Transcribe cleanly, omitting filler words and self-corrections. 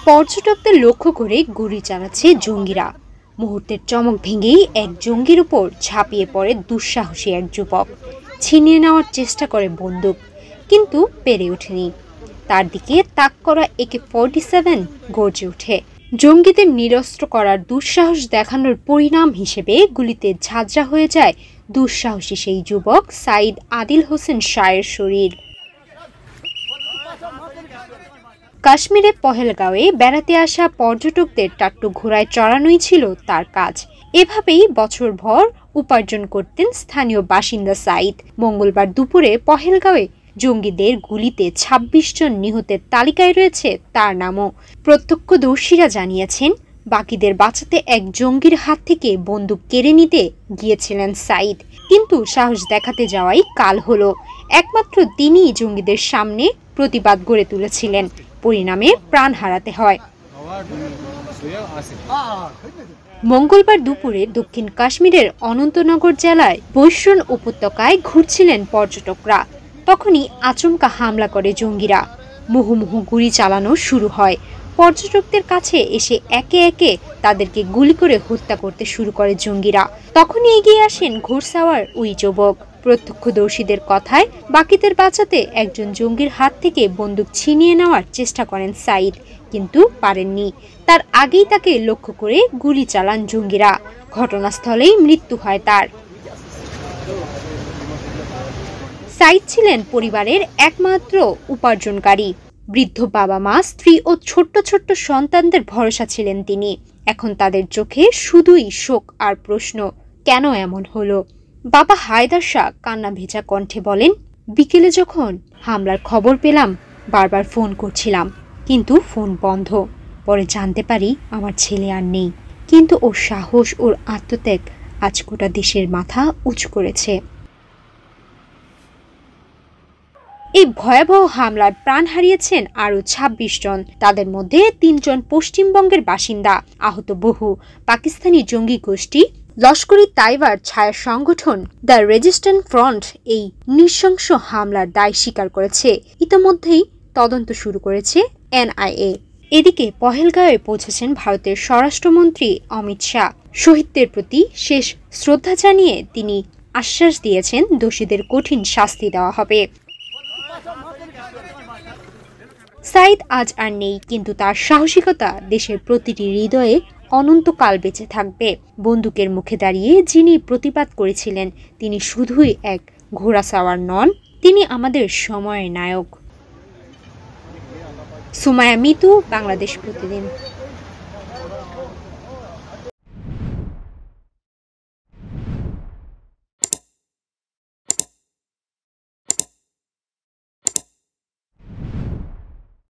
পর্যটকদের লক্ষ্য করে গুলি চালাচ্ছে জঙ্গিরা। মুহূর্তের চমক ভেঙেই এক জঙ্গির উপর ঝাঁপিয়ে পড়ে দুঃসাহসী এক যুবক। ছিনিয়ে নেওয়ার চেষ্টা করে বন্দুক, কিন্তু পেরে ওঠেনি। তার দিকে তাক করা AK-47 গর্জে ওঠে। জঙ্গিদের নিরস্ত্র করার দুঃসাহস দেখানোর পরিণাম হিসেবে গুলিতে ঝাঁঝরা হয়ে যায় দুঃসাহসী সেই যুবক সাইদ আদিল হোসেন শাহের শরীর। কাশ্মীরে পহেলগাঁওয়ে বেড়াতে আসা পর্যটকদের টাট্টু ঘোড়ায় চড়ানোই ছিল তার কাজ। এভাবেই বছরভর উপার্জন করতেন স্থানীয় বাসিন্দা সাইদ। মঙ্গলবার দুপুরে পহেলগাঁওয়ে জঙ্গিদের গুলিতে ২৬ জন নিহতের তালিকায় রয়েছে তার নামও। প্রত্যক্ষদর্শীরা জানিয়েছেন, বাকিদের বাঁচাতে এক জঙ্গির হাত থেকে বন্দুক কেড়ে নিতে গিয়েছিলেন সাইদ, কিন্তু সাহস দেখাতে যাওয়াই কাল হলো। একমাত্র তিনিই জঙ্গিদের সামনে প্রতিবাদ গড়ে তুলেছিলেন, পরিণামে প্রাণ হারাতে হয়। মঙ্গলবার দুপুরে দক্ষিণ কাশ্মীরের অনন্তনগর জেলায় বৈশরণ উপত্যকায় ঘুরছিলেন পর্যটকরা। তখনই আচমকা হামলা করে জঙ্গিরা। মুহুর্মুহু গুলি চালানো শুরু হয়। পর্যটকদের কাছে এসে একে একে তাদেরকে গুলি করে হত্যা করতে শুরু করে জঙ্গিরা। তখনই এগিয়ে আসেন ঘোড়সাওয়ার ওই যুবক। প্রত্যক্ষদর্শীদের কথায় বাকিদের বাঁচাতে একজন জঙ্গির হাত থেকে বন্দুক ছিনিয়ে নেওয়ার চেষ্টা করেন সাইদ, কিন্তু পারেননি। তার আগেই তাকে লক্ষ্য করে গুলি চালান জঙ্গিরা। ঘটনাস্থলেই মৃত্যু হয় তার। সাইদ ছিলেন পরিবারের একমাত্র উপার্জনকারী। বৃদ্ধ বাবা মা, স্ত্রী ও ছোট্ট ছোট্ট সন্তানদের ভরসা ছিলেন তিনি। এখন তাদের চোখে শুধুই শোক আর প্রশ্ন, কেন এমন হলো? বাবা হায়দার শাহ কান্না ভেজা কণ্ঠে বলেন, বিকেলে যখন হামলার খবর পেলাম বারবার ফোন করছিলাম, কিন্তু ফোন বন্ধ। পরে জানতে পারি আমার ছেলে আর নেই, কিন্তু ওর সাহস, ওর আত্মত্যাগ আজ গোটা দেশের মাথা উঁচু করেছে। এই ভয়াবহ হামলায় প্রাণ হারিয়েছেন আরও ২৬ জন। তাদের মধ্যে ৩ জন পশ্চিমবঙ্গের বাসিন্দা। আহত বহু। পাকিস্তানি জঙ্গি গোষ্ঠী লস্করি তাইবার ছায়া সংগঠন দ্য রেজিস্ট্যান্ট ফ্রন্ট এই নৃশংস হামলার দায় স্বীকার করেছে। ইতোমধ্যেই তদন্ত শুরু করেছে NIA। এদিকে পহেলগাঁওয়ে পৌঁছেছেন ভারতের স্বরাষ্ট্রমন্ত্রী অমিত শাহ। শহীদদের প্রতি শেষ শ্রদ্ধা জানিয়ে তিনি আশ্বাস দিয়েছেন, দোষীদের কঠিন শাস্তি দেওয়া হবে। সাইদ আজ আর নেই, কিন্তু তার সাহসিকতা দেশের প্রতিটি হৃদয়ে অনন্তকাল বেঁচে থাকবে। বন্দুকের মুখে দাঁড়িয়ে যিনি প্রতিবাদ করেছিলেন, তিনি শুধুই এক ঘোড়াসাওয়ার নন, তিনি আমাদের সময়ের নায়ক। সুমাইয়া মিতু, বাংলাদেশ প্রতিদিন।